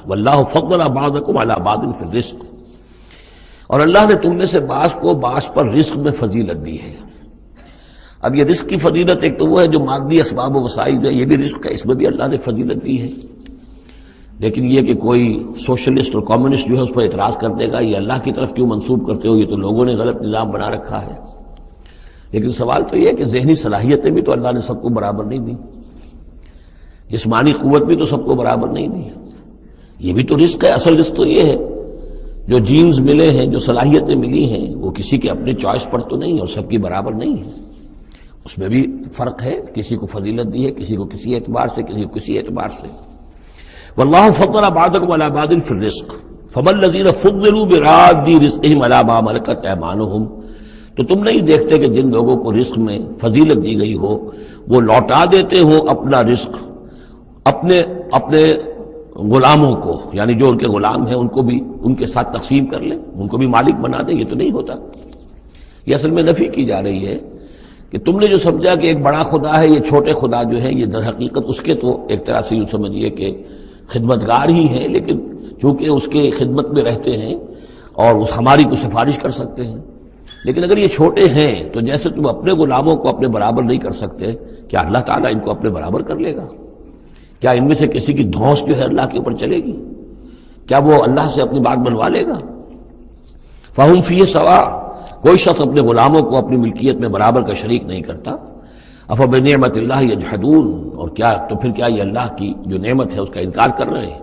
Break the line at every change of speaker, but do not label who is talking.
واللہ فضل بعضکم علی بعض فی الرزق، اور اللہ نے تم میں سے بعض کو بعض پر رزق میں فضیلت دی ہے۔ اب یہ رزق کی فضیلت ایک تو وہ ہے جو مادی اسباب و وسائل جو ہے، یہ بھی رزق ہے، اس میں بھی اللہ نے فضیلت دی ہے۔ لیکن یہ کہ کوئی سوشلسٹ اور کمیونسٹ جو ہے اس پر اعتراض کر دے گا یہ اللہ کی طرف کیوں منسوب کرتے ہو، یہ تو لوگوں نے غلط نظام بنا رکھا ہے۔ لیکن سوال تو یہ ہے کہ ذہنی صلاحیتیں بھی تو اللہ نے سب کو برابر نہیں دی، جسمانی قوت بھی تو سب کو برابر نہیں دی، یہ بھی تو رزق ہے۔ اصل رزق تو یہ ہے جو جینز ملے ہیں، جو صلاحیتیں ملی ہیں، وہ کسی کے اپنے چوائس پر تو نہیں اور سب کی برابر نہیں ہے، اس میں بھی فرق ہے، کسی کو فضیلت دی ہے، کسی کو کسی اعتبار سے، کسی کو کسی اعتبار سے۔ واللہ فضل بعضکم علی بعض فی الرزق فما الذین فضلوا براد رزقہم علی ما ملکت ایمانہم، تو تم نہیں دیکھتے کہ جن لوگوں کو رزق میں فضیلت دی گئی ہو وہ لوٹا دیتے ہو اپنا رزق اپنے غلاموں کو، یعنی جو ان کے غلام ہیں ان کو بھی ان کے ساتھ تقسیم کر لیں، ان کو بھی مالک بنا دیں۔ یہ تو نہیں ہوتا، یہ اصل میں نفی کی جا رہی ہے کہ تم نے جو سمجھا کہ ایک بڑا خدا ہے، یہ چھوٹے خدا جو ہے یہ در حقیقت اس کے تو ایک طرح سے یوں سمجھیے کہ خدمتگار ہی ہیں، لیکن چونکہ اس کے خدمت میں رہتے ہیں اور ہماری کو سفارش کر سکتے ہیں۔ لیکن اگر یہ چھوٹے ہیں تو جیسے تم اپنے غلاموں کو اپنے برابر نہیں کر سکتے، کیا اللہ تعالیٰ ان کو اپنے برابر کر لے گا؟ کیا ان میں سے کسی کی دھونس جو ہے اللہ کے اوپر چلے گی؟ کیا وہ اللہ سے اپنی بات بنوا لے گا؟ فہم فیہ سوا، کوئی شخص اپنے غلاموں کو اپنی ملکیت میں برابر کا شریک نہیں کرتا۔ افبنعمت اللہ یجحدون، اور کیا تو پھر کیا یہ اللہ کی جو نعمت ہے اس کا انکار کر رہے ہیں؟